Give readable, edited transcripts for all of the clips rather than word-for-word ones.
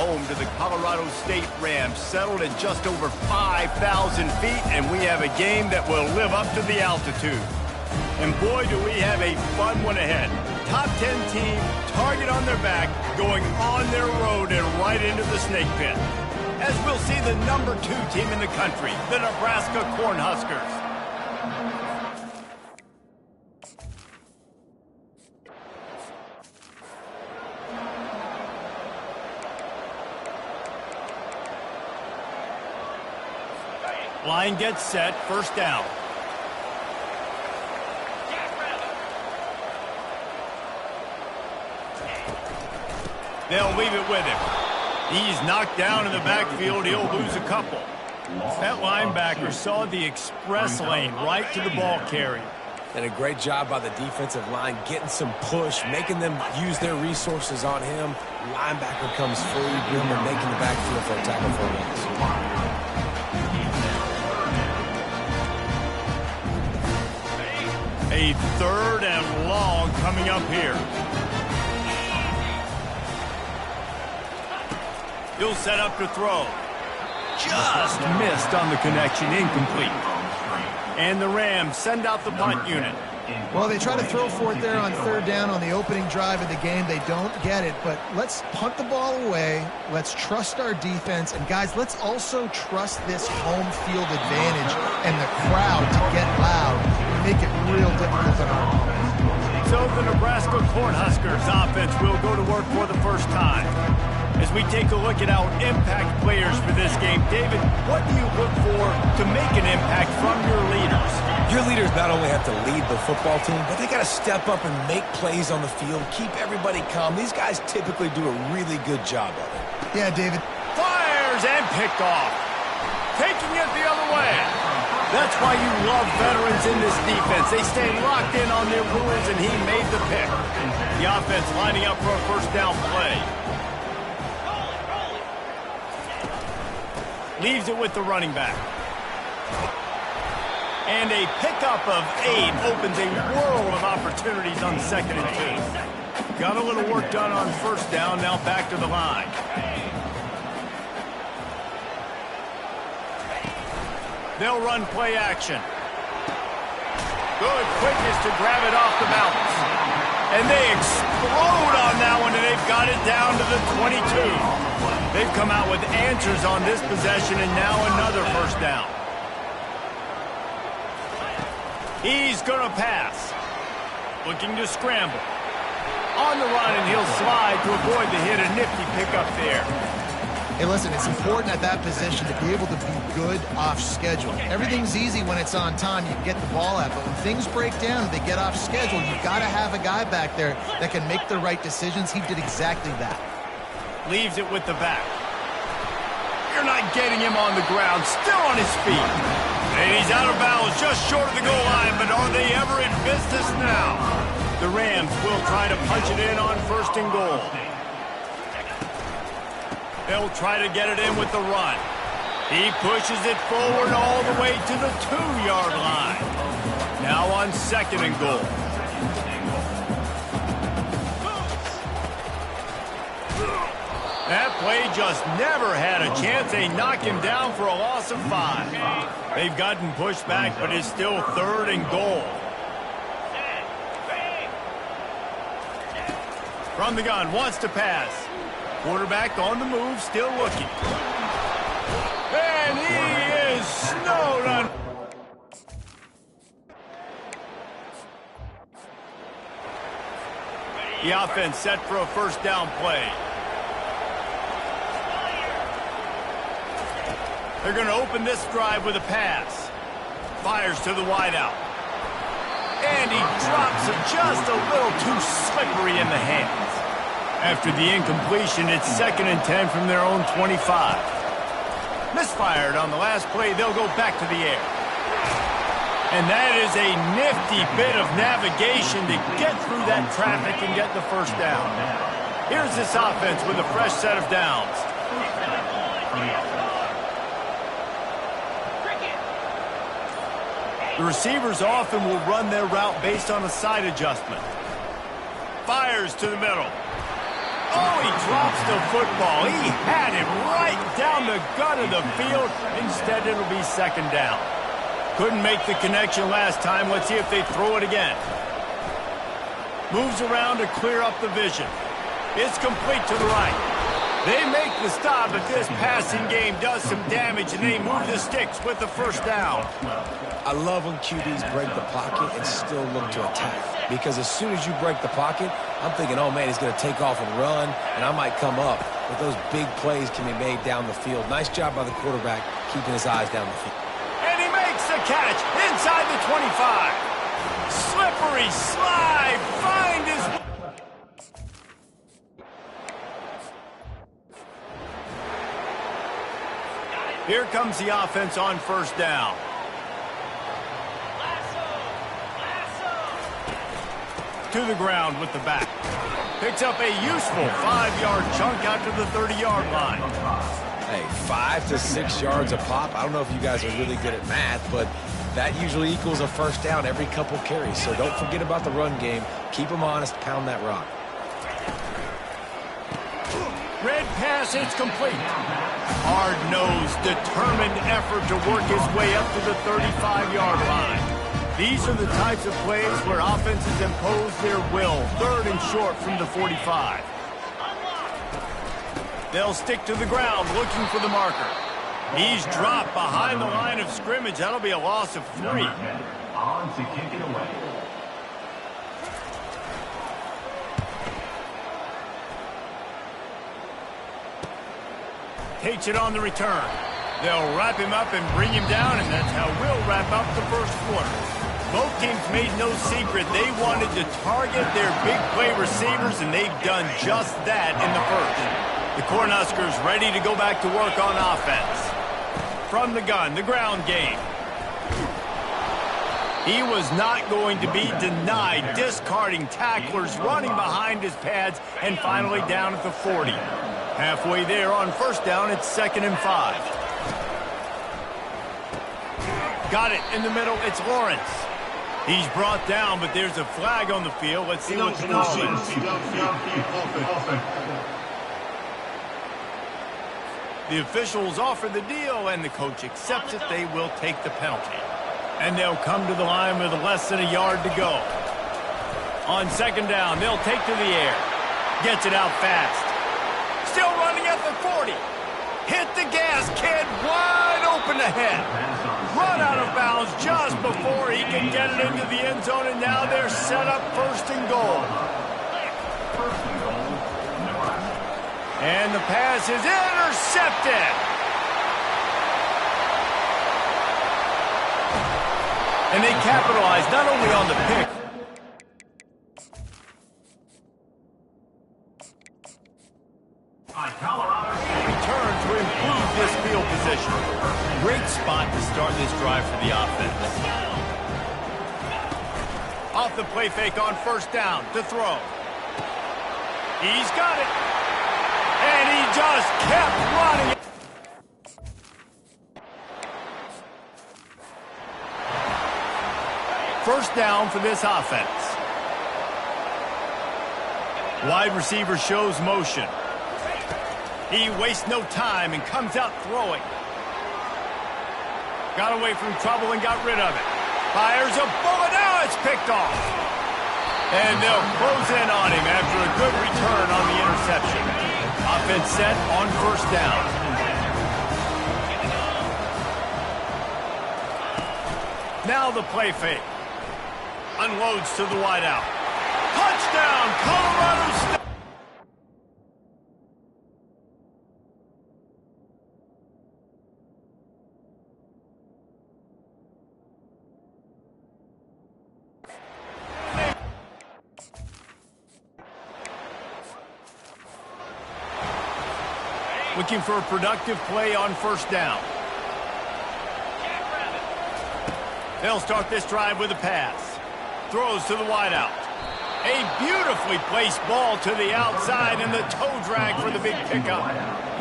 home to the Colorado State Rams, settled at just over 5,000 feet, and we have a game that will live up to the altitude. And boy, do we have a fun one ahead. Top 10 team, target on their back, going on their road and right into the snake pit. As we'll see the number 2 team in the country, the Nebraska Cornhuskers. Line gets set, first down. They'll leave it with him. He's knocked down in the backfield. He'll lose a couple. That linebacker saw the express lane right to the ball carrier. And a great job by the defensive line getting some push, making them use their resources on him. Linebacker comes free, Grimmer making the backfield for a tackle for a loss. A 3rd and long coming up here. He'll set up to throw. Just missed on the connection, incomplete. And the Rams send out the punt unit. Well, they try to throw for it there on 3rd down on the opening drive of the game. They don't get it, but let's punt the ball away. Let's trust our defense. And, guys, let's also trust this home field advantage and the crowd to get loud and make it real difficult on our opponents. So the Nebraska Cornhuskers offense will go to work for the first time. As we take a look at our impact players for this game, David, what do you look for to make an impact from your leaders? Your leaders not only have to lead the football team, but they got to step up and make plays on the field, keep everybody calm. These guys typically do a really good job of it. Yeah, David. Fires and picked off. Taking it the other way. That's why you love veterans in this defense. They stay locked in on their rules, and he made the pick. The offense lining up for a first down play. Leaves it with the running back. And a pickup of 8 opens a world of opportunities on 2nd and 2. Got a little work done on first down, now back to the line. They'll run play action. Good quickness to grab it off the bounce. And they explode on that one, and they've got it down to the 22. They've come out with answers on this possession, and now another first down. He's going to pass. Looking to scramble. On the run, and he'll slide to avoid the hit. A nifty pickup there. Hey, listen, it's important at that position to be able to be good off schedule. Everything's easy when it's on time. You can get the ball out, but when things break down, they get off schedule. You've got to have a guy back there that can make the right decisions. He did exactly that. Leaves it with the back. You're not getting him on the ground. Still on his feet. And he's out of bounds just short of the goal line, but are they ever in business now? The Rams will try to punch it in on 1st and goal. They'll try to get it in with the run. He pushes it forward all the way to the 2-yard line. Now on 2nd and goal. That play just never had a chance. They knock him down for a loss of 5. They've gotten pushed back, but it's still 3rd and goal. From the gun, wants to pass. Quarterback on the move, still looking. And he is snowed on. The offense set for a first down play. They're going to open this drive with a pass. Fires to the wideout. And he drops it just a little too slippery in the hands. After the incompletion, it's 2nd and 10 from their own 25. Misfired on the last play. They'll go back to the air. And that is a nifty bit of navigation to get through that traffic and get the first down. Here's this offense with a fresh set of downs. The receivers often will run their route based on a side adjustment. Fires to the middle. Oh, he drops the football. He had it right down the gut of the field. Instead, it'll be second down. Couldn't make the connection last time. Let's see if they throw it again. Moves around to clear up the vision. It's complete to the right. They make the stop, but this passing game does some damage, and they move the sticks with the first down. I love when QBs break the pocket and still look to attack. Because as soon as you break the pocket, I'm thinking, oh, man, he's going to take off and run, and I might come up. But those big plays can be made down the field. Nice job by the quarterback keeping his eyes down the field. And he makes the catch inside the 25. Slippery slide. Find his... Here comes the offense on first down. To the ground with the back. Picks up a useful 5-yard chunk out to the 30-yard line. Hey, 5 to 6 yards a pop. I don't know if you guys are really good at math, but that usually equals a first down every couple carries. So don't forget about the run game. Keep them honest. Pound that rock. Red pass, it's complete. Hard-nosed, determined effort to work his way up to the 35-yard line. These are the types of plays where offenses impose their will. Third and short from the 45. They'll stick to the ground looking for the marker. He's dropped behind the line of scrimmage. That'll be a loss of 3. On to kick it away. Takes it on the return. They'll wrap him up and bring him down, and that's how we'll wrap up the first quarter. Both teams made no secret they wanted to target their big play receivers, and they've done just that in the first. The Cornhuskers ready to go back to work on offense. From the gun, the ground game. He was not going to be denied, discarding tacklers, running behind his pads, and finally down at the 40. Halfway there on first down, it's 2nd and 5. Got it in the middle, it's Lawrence. He's brought down, but there's a flag on the field. Let's see what the call is. The officials offer the deal, and the coach accepts it. They will take the penalty. And they'll come to the line with less than a yard to go. On second down, they'll take to the air. Gets it out fast. Still running at the 40. Hit the gas, kid. Wide open ahead. Run out of bounds just before he can get it into the end zone, and now they're set up 1st and goal. And the pass is intercepted. And they capitalize not only on the pick. Return to improve this field position. Great spot to start this drive for the offense. Off the play fake on first down to throw. He's got it. And he just kept running. First down for this offense. Wide receiver shows motion. He wastes no time and comes out throwing. Got away from trouble and got rid of it. Fires a bullet. Now it's picked off. And they'll close in on him after a good return on the interception. Offense set on first down. Now the play fake. Unloads to the wideout. Touchdown, Colorado State. Looking for a productive play on first down. They'll start this drive with a pass. Throws to the wideout. A beautifully placed ball to the outside and the toe drag for the big pickup.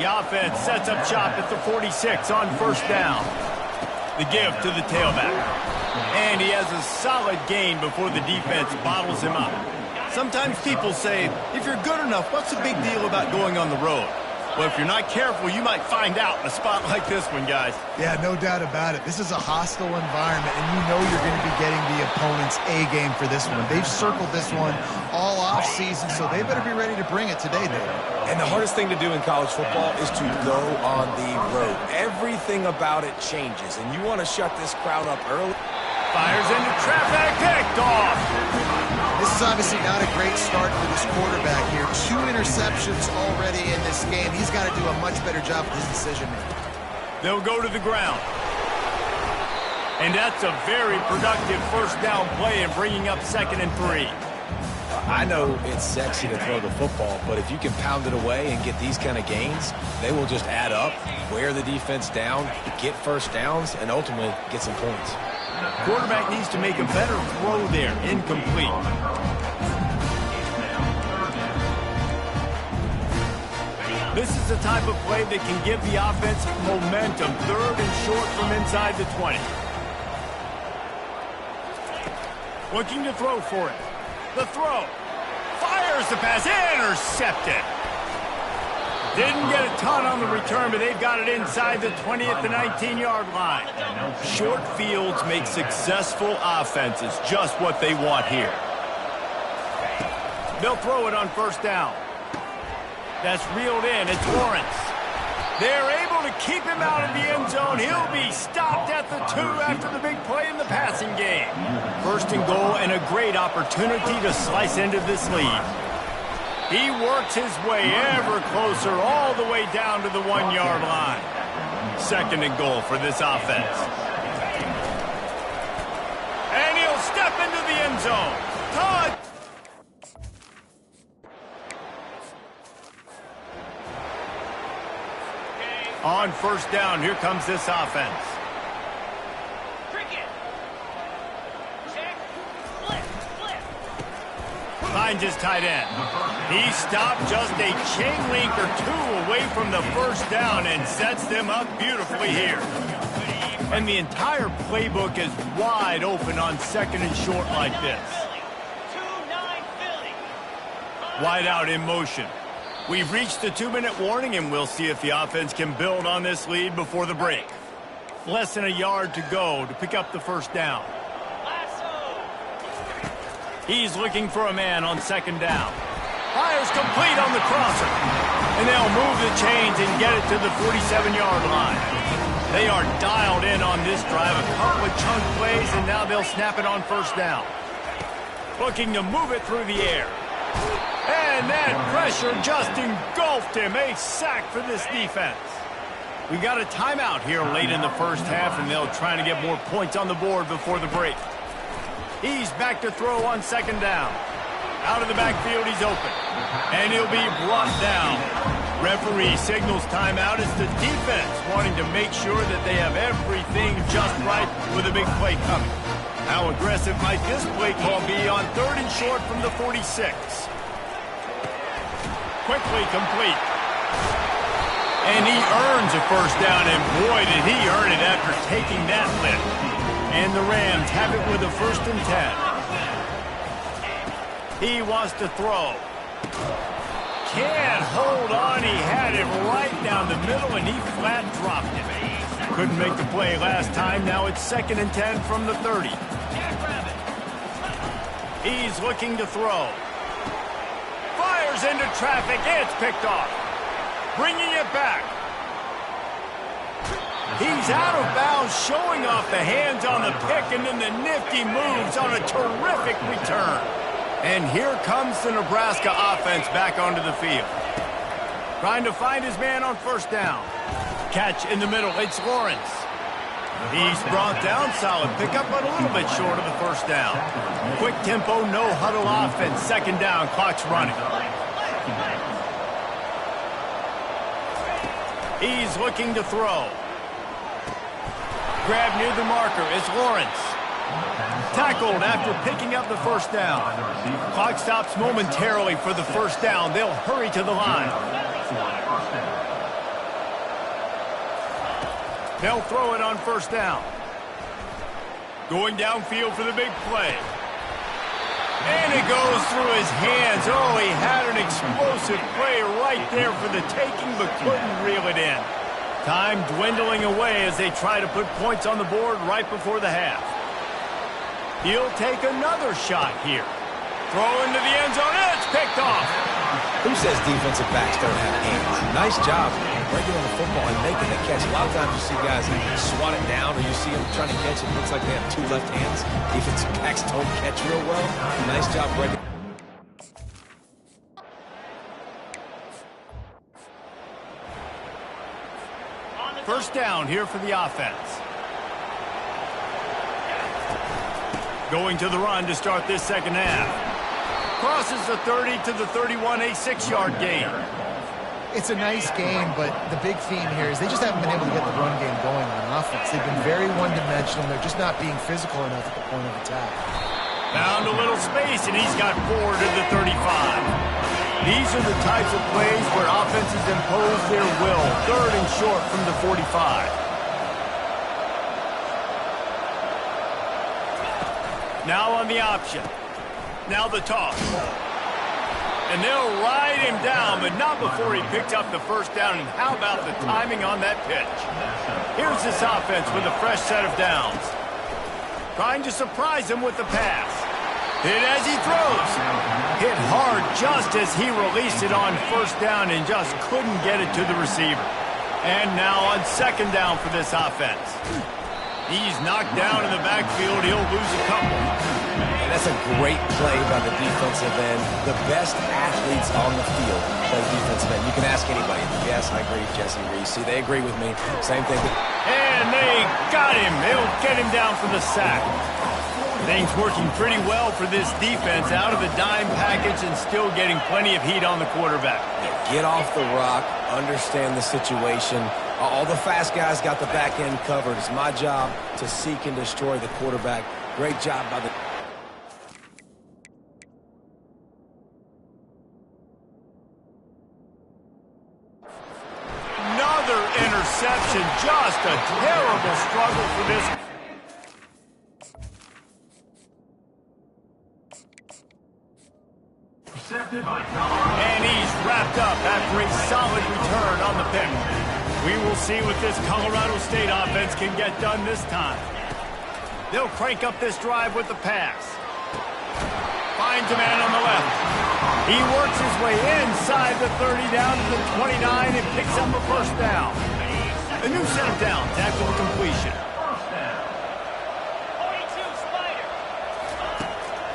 The offense sets up shop at the 46 on first down. The give to the tailback. And he has a solid gain before the defense bottles him up. Sometimes people say, if you're good enough, what's the big deal about going on the road? Well, if you're not careful, you might find out in a spot like this one, guys. Yeah, no doubt about it. This is a hostile environment, and you know you're going to be getting the opponent's A game for this one. They've circled this one all offseason, so they better be ready to bring it today, David. And the hardest thing to do in college football is to go on the road. Everything about it changes, and you want to shut this crowd up early. Fires into traffic, picked off. This is obviously not a great start for this quarterback here. 2 interceptions already in this game. He's got to do a much better job with his decision-making. They'll go to the ground. And that's a very productive first down play and bringing up 2nd and 3. I know it's sexy to throw the football, but if you can pound it away and get these kind of gains, they will just add up, wear the defense down, get first downs, and ultimately get some points. Quarterback needs to make a better throw there. Incomplete. This is the type of play that can give the offense momentum. 3rd and short from inside the 20. Looking to throw for it. The throw. Fires the pass. Intercepted. Didn't get a ton on the return, but they've got it inside the 20 at the 19-yard line. Short fields make successful offenses just what they want here. They'll throw it on first down. That's reeled in. It's Lawrence. They're able to keep him out of the end zone. He'll be stopped at the 2 after the big play in the passing game. 1st and goal and a great opportunity to slice into this lead. He works his way ever closer all the way down to the 1-yard line. 2nd and goal for this offense. And he'll step into the end zone. Todd. On first down, here comes this offense. Finds his tight end. He stopped just a chain link or 2 away from the first down and sets them up beautifully here. And the entire playbook is wide open on 2nd and short like this. Wide out in motion. We've reached the 2-minute warning, and we'll see if the offense can build on this lead before the break. Less than a yard to go to pick up the first down. He's looking for a man on 2nd down. Fires complete on the crosser. And they'll move the chains and get it to the 47-yard line. They are dialed in on this drive. A couple of chunk plays, and now they'll snap it on first down. Looking to move it through the air. And that pressure just engulfed him. A sack for this defense. We got a timeout here late in the first half, and they'll try to get more points on the board before the break. He's back to throw on 2nd down. Out of the backfield, he's open. And he'll be brought down. Referee signals timeout. It's the defense wanting to make sure that they have everything just right with a big play coming. How aggressive might this play call be on 3rd and short from the 46? Quickly complete. And he earns a first down, and boy, did he earn it after taking that lift. And the Rams have it with a 1st and 10. He wants to throw. Can't hold on. He had it right down the middle, and he flat dropped it. Couldn't make the play last time. Now it's 2nd and 10 from the 30. He's looking to throw. Fires into traffic. It's picked off. Bringing it back. He's out of bounds, showing off the hands on the pick, and then the nifty moves on a terrific return. And here comes the Nebraska offense back onto the field. Trying to find his man on first down. Catch in the middle. It's Lawrence. He's brought down. Solid pickup, but a little bit short of the first down. Quick tempo, no huddle offense. 2nd down. Clock's running. He's looking to throw. Grab near the marker. It's Lawrence. Tackled after picking up the first down. Clock stops momentarily for the first down. They'll hurry to the line. They'll throw it on first down. Going downfield for the big play. And it goes through his hands. Oh, he had an explosive play right there for the taking, but couldn't reel it in. Time dwindling away as they try to put points on the board right before the half. He'll take another shot here. Throw into the end zone. It's picked off. Who says defensive backs don't have hands? Nice job breaking on the football and making the catch. A lot of times you see guys swat it down or you see them trying to catch it. It looks like they have two left hands. Defensive backs don't catch real well. Nice job breaking. First down here for the offense. Going to the run to start this second half. Crosses the 30 to the 31, a 6-yard gain. It's a nice game, but the big theme here is they just haven't been able to get the run game going on offense. They've been very one-dimensional. They're just not being physical enough at the point of attack. Found a little space, and he's got 4 to the 35. These are the types of plays where offenses impose their will. 3rd and short from the 45. Now on the option. Now the toss. And they'll ride him down, but not before he picks up the first down. And how about the timing on that pitch? Here's this offense with a fresh set of downs. Trying to surprise him with the pass. Hit as he throws. Hit hard just as he released it on first down and just couldn't get it to the receiver. And now on second down for this offense. He's knocked down in the backfield. He'll lose a couple. And that's a great play by the defensive end. The best athletes on the field play defensive end. You can ask anybody. Yes, I agree, Jesse Reese. See, they agree with me. Same thing. And they got him. They'll get him down for the sack. Things working pretty well for this defense, out of the dime package and still getting plenty of heat on the quarterback. Get off the rock, understand the situation. All the fast guys got the back end covered. It's my job to seek and destroy the quarterback. Great job by the... Another interception. Just a terrible struggle for this. And he's wrapped up after a solid return on the pick. We will see what this Colorado State offense can get done this time. They'll crank up this drive with the pass. Finds a man on the left. He works his way inside the 30 down to the 29 and picks up a first down. A new set of downs after the completion.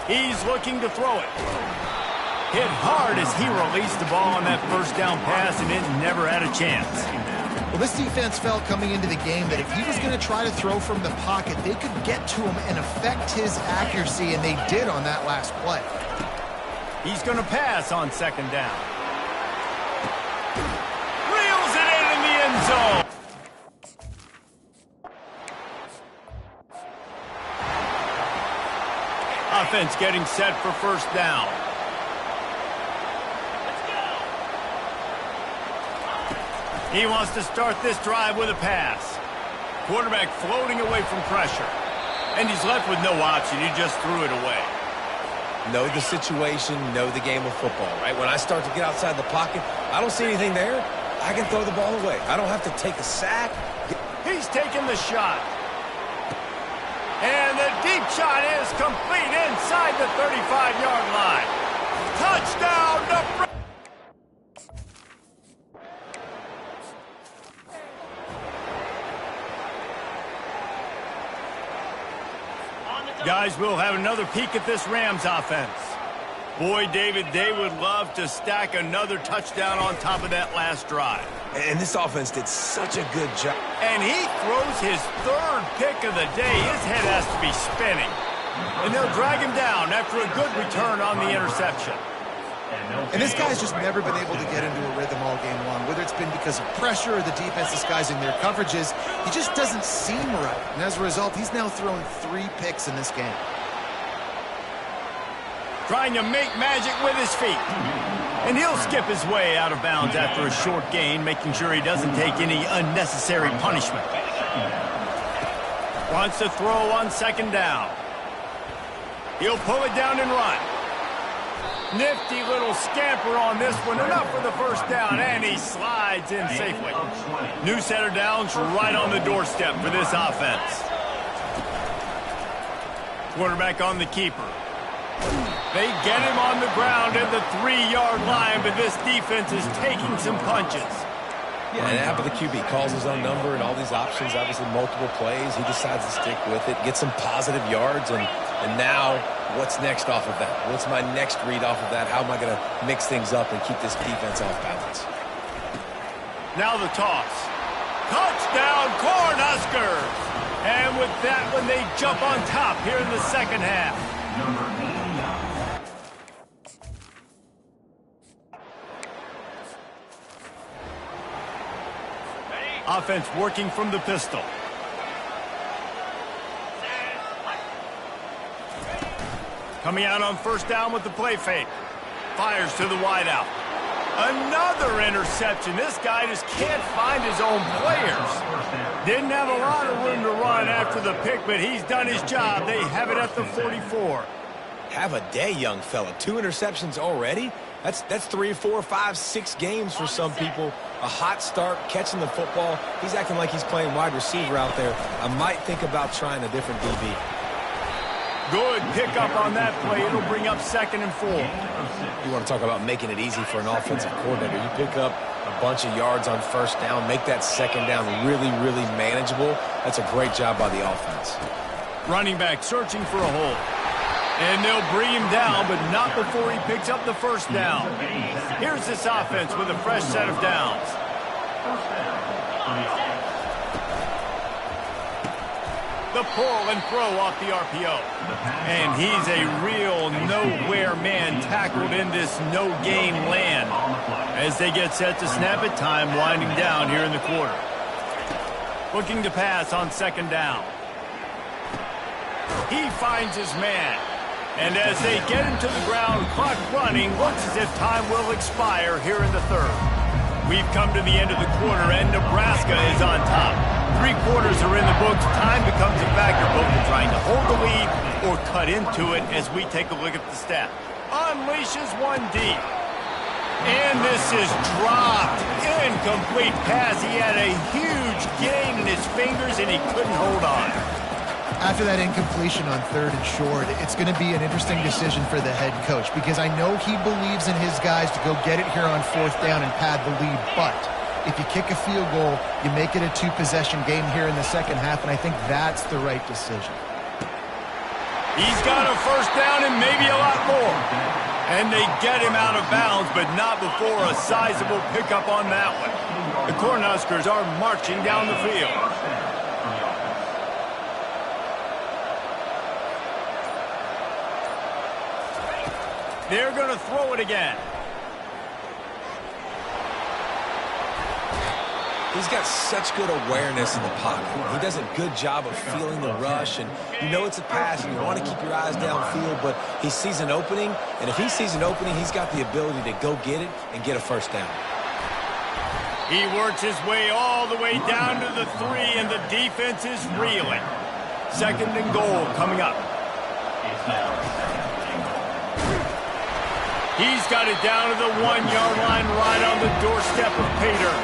He's looking to throw it. Hit hard as he released the ball on that first down pass, and it never had a chance. Well, this defense felt coming into the game that if he was going to try to throw from the pocket, they could get to him and affect his accuracy, and they did on that last play. He's going to pass on second down. Reels it in the end zone. Offense getting set for first down. He wants to start this drive with a pass. Quarterback floating away from pressure. And he's left with no option. He just threw it away. Know the situation, know the game of football, right? When I start to get outside the pocket, I don't see anything there. I can throw the ball away. I don't have to take a sack. He's taking the shot. And the deep shot is complete inside the 35-yard line. Touchdown, Nebraska! Guys, we'll have another peek at this Rams offense. Boy, David, they would love to stack another touchdown on top of that last drive. And this offense did such a good job. And he throws his third pick of the day. His head has to be spinning. And they'll drag him down after a good return on the interception. And this guy's just never been able to get into a rhythm all game long, whether it's been because of pressure or the defense disguising their coverages. He just doesn't seem right. And as a result, he's now thrown 3 picks in this game. Trying to make magic with his feet. And he'll skip his way out of bounds after a short gain, making sure he doesn't take any unnecessary punishment. Wants to throw on second down. He'll pull it down and run. Nifty little scamper on this one. Enough for the first down, and he slides in safely. New set of downs right on the doorstep for this offense. Quarterback on the keeper. They get him on the ground at the 3-yard line, but this defense is taking some punches. Yeah, and after the QB calls his own number and all these options, obviously multiple plays, he decides to stick with it, get some positive yards, and now what's next off of that? What's my next read off of that? How am I going to mix things up and keep this defense off balance? Now the toss. Touchdown, Cornhuskers! And with that one, they jump on top here in the second half. Number 89. Offense working from the pistol. Coming out on first down with the play fake. Fires to the wideout. Another interception. This guy just can't find his own players. Didn't have a lot of room to run after the pick, but he's done his job. They have it at the 44. Have a day, young fella. 2 interceptions already? That's 3, 4, 5, 6 games for some people. A hot start, catching the football. He's acting like he's playing wide receiver out there. I might think about trying a different DB. Good pickup on that play. It'll bring up 2nd and 4. You want to talk about making it easy for an offensive coordinator. You pick up a bunch of yards on first down, make that second down really, really manageable. That's a great job by the offense. Running back searching for a hole. And they'll bring him down, but not before he picks up the first down. Here's this offense with a fresh set of downs. The pull and throw off the RPO. And he's a real nowhere man tackled in this no-gain land. As they get set to snap it, time winding down here in the quarter. Looking to pass on second down. He finds his man. And as they get him to the ground, clock running, looks as if time will expire here in the third. We've come to the end of the quarter, and Nebraska is on top. 3 quarters are in the books. Time becomes a factor, both in trying to hold the lead or cut into it as we take a look at the stat. Unleashes one deep. And this is dropped. Incomplete pass. He had a huge gain in his fingers, and he couldn't hold on. After that incompletion on 3rd and short, it's going to be an interesting decision for the head coach because I know he believes in his guys to go get it here on 4th down and pad the lead, but if you kick a field goal, you make it a 2-possession game here in the second half, and I think that's the right decision. He's got a first down and maybe a lot more. And they get him out of bounds, but not before a sizable pickup on that one. The Cornhuskers are marching down the field. They're going to throw it again. He's got such good awareness in the pocket. He does a good job of feeling the rush, and you know it's a pass, and you want to keep your eyes downfield, but he sees an opening, and if he sees an opening, he's got the ability to go get it and get a first down. He works his way all the way down to the 3, and the defense is reeling. 2nd and goal coming up. He's got it down to the 1-yard line right on the doorstep of Pater.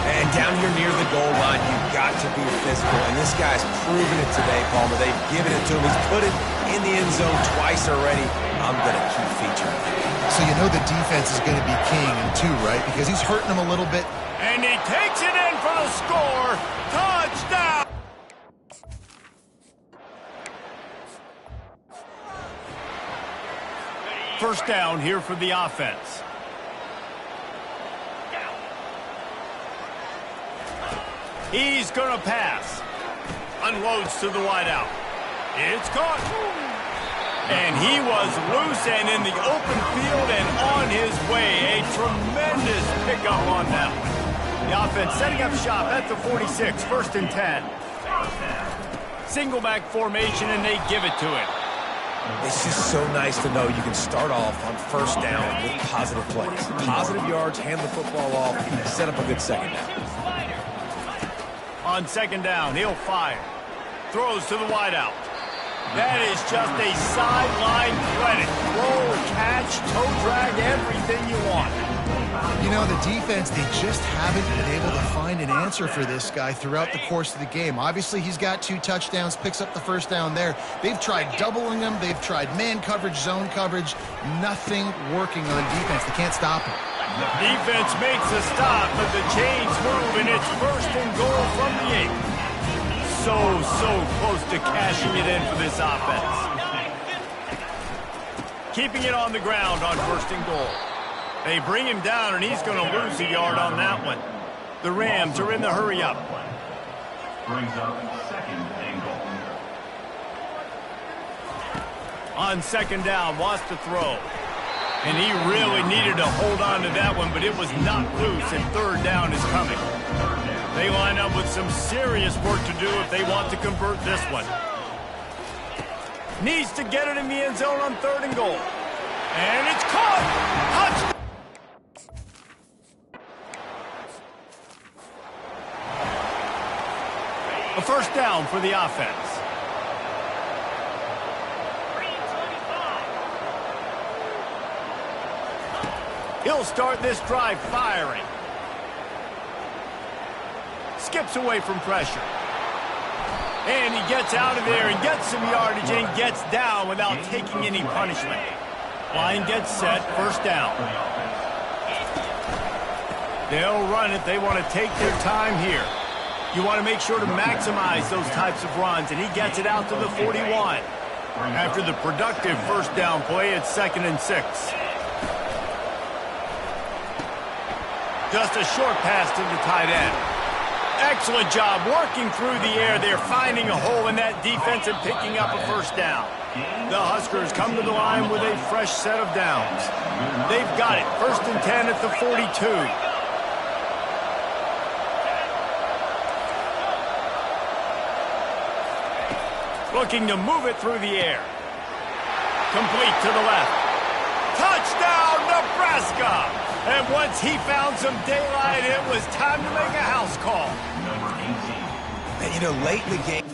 And down here near the goal line, you've got to be physical. And this guy's proven it today, Palmer. They've given it to him. He's put it in the end zone twice already. I'm going to keep featuring it. So you know the defense is going to be king in 2, right? Because he's hurting them a little bit. And he takes it in for the score. Touchdown! First down here for the offense. He's going to pass. Unloads to the wideout. It's caught. And he was loose and in the open field and on his way. A tremendous pickup on that one. The offense setting up shop at the 46, 1st and 10. Single back formation, and they give it to him. It's just so nice to know you can start off on first down with positive plays. Positive yards, hand the football off, set up a good second down. On second down, he'll fire. Throws to the wideout. That is just a sideline credit. Roll, catch, toe drag, everything you want. You know, the defense, they just haven't been able to find an answer for this guy throughout the course of the game. Obviously, he's got 2 touchdowns, picks up the first down there. They've tried doubling him. They've tried man coverage, zone coverage. Nothing working on defense. They can't stop him. Defense makes a stop, but the chains move, and it's first and goal from the 8. So close to cashing it in for this offense. Keeping it on the ground on first and goal. They bring him down, and he's going to lose a yard on that one. The Rams are in the hurry-up. Brings up second and goal. On second down, wants to throw. And he really needed to hold on to that one, but it was not loose, and third down is coming. They line up with some serious work to do if they want to convert this one. Needs to get it in the end zone on third and goal. And it's caught! Touchdown! A first down for the offense. He'll start this drive firing. Skips away from pressure. And he gets out of there and gets some yardage and gets down without taking any punishment. Line gets set, first down. They'll run it. They want to take their time here. You want to make sure to maximize those types of runs, and he gets it out to the 41. After the productive first down play, it's 2nd and 6. Just a short pass to the tight end. Excellent job working through the air. They're finding a hole in that defense and picking up a first down. The Huskers come to the line with a fresh set of downs. They've got it. 1st and 10 at the 42. Looking to move it through the air. Complete to the left. Touchdown, Nebraska! And once he found some daylight, it was time to make a house call. And, you know, late in the game.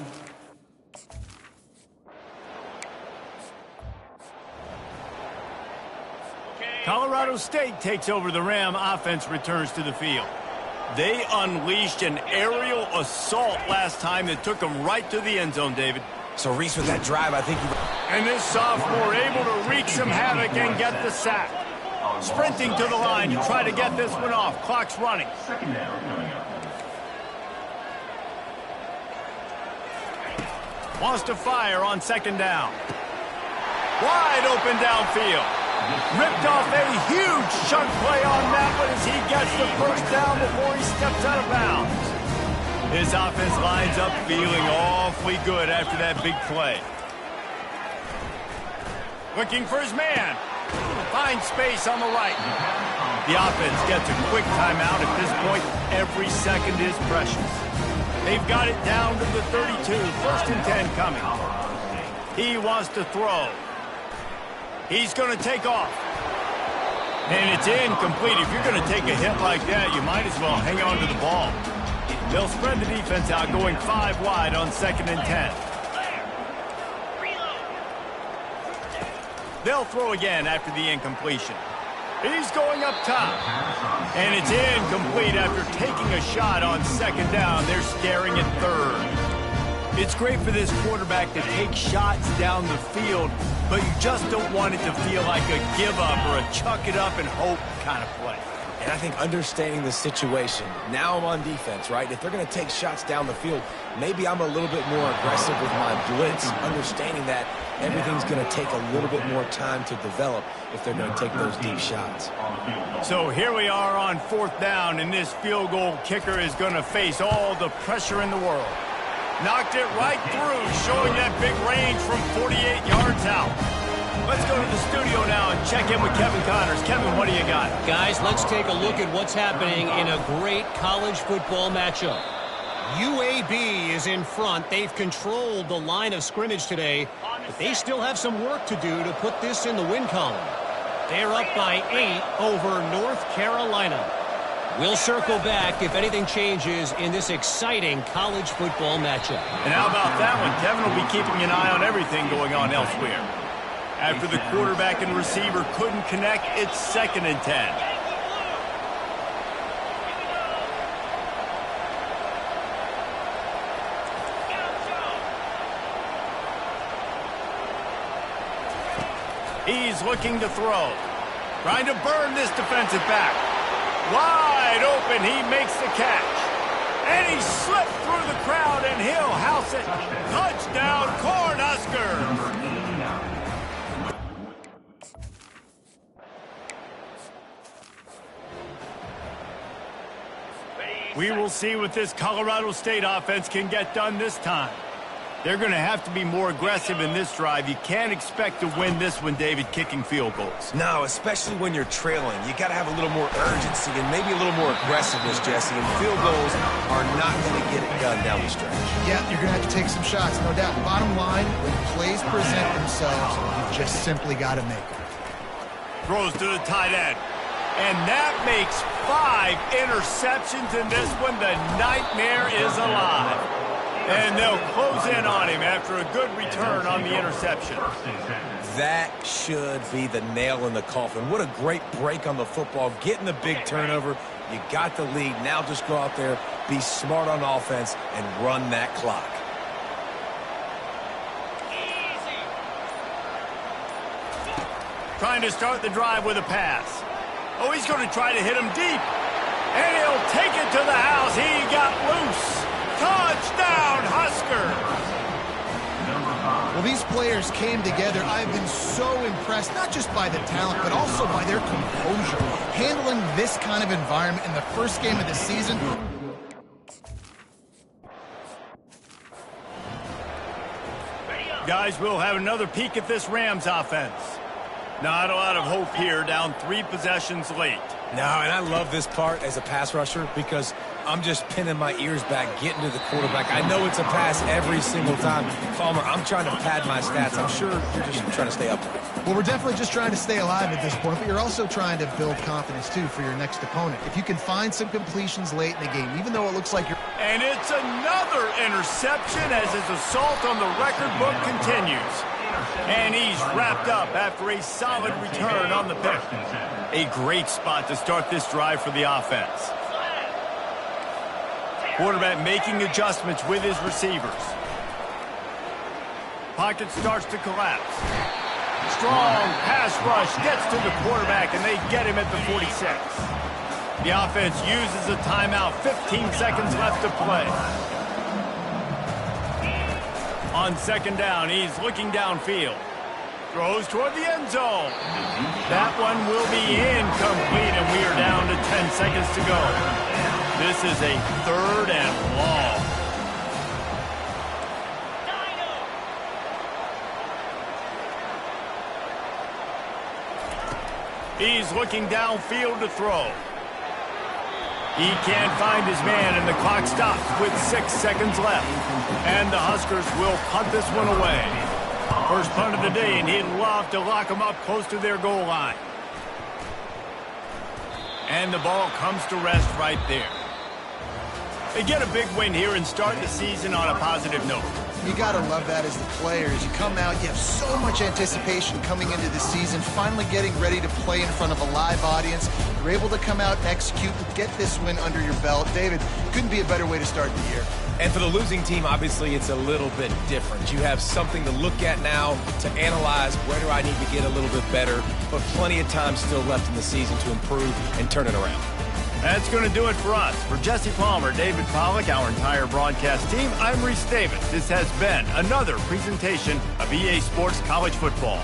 Colorado State takes over. The Ram offense returns to the field. They unleashed an aerial assault last time that took them right to the end zone, David. So, Reese, with that drive, I think And this sophomore able to wreak some havoc and get the sack. Sprinting to the line to try to get this one off. Clock's running. Second down coming up. Wants to fire on second down. Wide open downfield. Ripped off a huge chunk play on that one as he gets the first down before he steps out of bounds. His offense lines up feeling awfully good after that big play. Looking for his man. Finds space on the right. The offense gets a quick timeout at this point. Every second is precious. They've got it down to the 32. 1st and 10 coming. He wants to throw. He's going to take off. And it's incomplete. If you're going to take a hit like that, you might as well hang on to the ball. They'll spread the defense out, going 5 wide on 2nd and 10. They'll throw again after the incompletion. He's going up top. And it's incomplete after taking a shot on second down. They're staring at third. It's great for this quarterback to take shots down the field, but you just don't want it to feel like a give-up or a chuck-it-up and hope kind of play. And I think understanding the situation, now I'm on defense, right? If they're going to take shots down the field, maybe I'm a little bit more aggressive with my blitz, understanding that everything's going to take a little bit more time to develop if they're going to take those deep shots. So here we are on 4th down, and this field goal kicker is going to face all the pressure in the world. Knocked it right through, showing that big range from 48 yards out. Let's go to the studio now and check in with Kevin Connors. Kevin, what do you got? Guys, let's take a look at what's happening in a great college football matchup. UAB is in front. They've controlled the line of scrimmage today, but they still have some work to do to put this in the win column. They're up by 8 over North Carolina. We'll circle back if anything changes in this exciting college football matchup. And how about that one? Kevin will be keeping an eye on everything going on elsewhere. After the quarterback and receiver couldn't connect, it's 2nd and 10. He's looking to throw. Trying to burn this defensive back. Wide open, he makes the catch. And he slipped through the crowd, and he'll house it. Touchdown, Cornhuskers! We will see what this Colorado State offense can get done this time. They're going to have to be more aggressive in this drive. You can't expect to win this one, David, kicking field goals. No, especially when you're trailing. You got to have a little more urgency and maybe a little more aggressiveness, Jesse. And field goals are not going to get it done down the stretch. Yeah, you're going to have to take some shots, no doubt. Bottom line, when plays present themselves, you just simply got to make them. Throws to the tight end. And that makes 5 interceptions in this one. The nightmare is alive. And they'll close in on him after a good return on the interception. That should be the nail in the coffin. What a great break on the football. Getting the big turnover. You got the lead. Now just go out there, be smart on offense, and run that clock. Trying to start the drive with a pass. Oh, he's going to try to hit him deep. And he'll take it to the house. He got loose. Touchdown, Huskers! Well, these players came together. I've been so impressed, not just by the talent, but also by their composure. Handling this kind of environment in the first game of the season. Guys, we'll have another peek at this Rams offense. Not a lot of hope here, down 3 possessions late. No, and I love this part as a pass rusher because I'm just pinning my ears back, getting to the quarterback. I know it's a pass every single time. Palmer, I'm trying to pad my stats. I'm sure you're just trying to stay up. Well, we're definitely just trying to stay alive at this point, but you're also trying to build confidence, too, for your next opponent. If you can find some completions late in the game, even though it looks like you're... And it's another interception as his assault on the record book continues. And he's wrapped up after a solid return on the pick. A great spot to start this drive for the offense. Quarterback making adjustments with his receivers. Pocket starts to collapse. Strong pass rush gets to the quarterback, and they get him at the 46. The offense uses a timeout. 15 seconds left to play. On 2nd down, he's looking downfield. Throws toward the end zone. That one will be incomplete, and we are down to 10 seconds to go. This is a 3rd and long. He's looking downfield to throw. He can't find his man, and the clock stops with 6 seconds left. And the Huskers will punt this one away. First punt of the day, and he'd love to lock them up close to their goal line. And the ball comes to rest right there. They get a big win here and start the season on a positive note. You got to love that as the players. You come out, you have so much anticipation coming into the season, finally getting ready to play in front of a live audience. You're able to come out and execute and get this win under your belt. David, couldn't be a better way to start the year. And for the losing team, obviously, it's a little bit different. You have something to look at now, to analyze where do I need to get a little bit better, but plenty of time still left in the season to improve and turn it around. That's going to do it for us. For Jesse Palmer, David Pollack, our entire broadcast team, I'm Reese Davis. This has been another presentation of EA Sports College Football.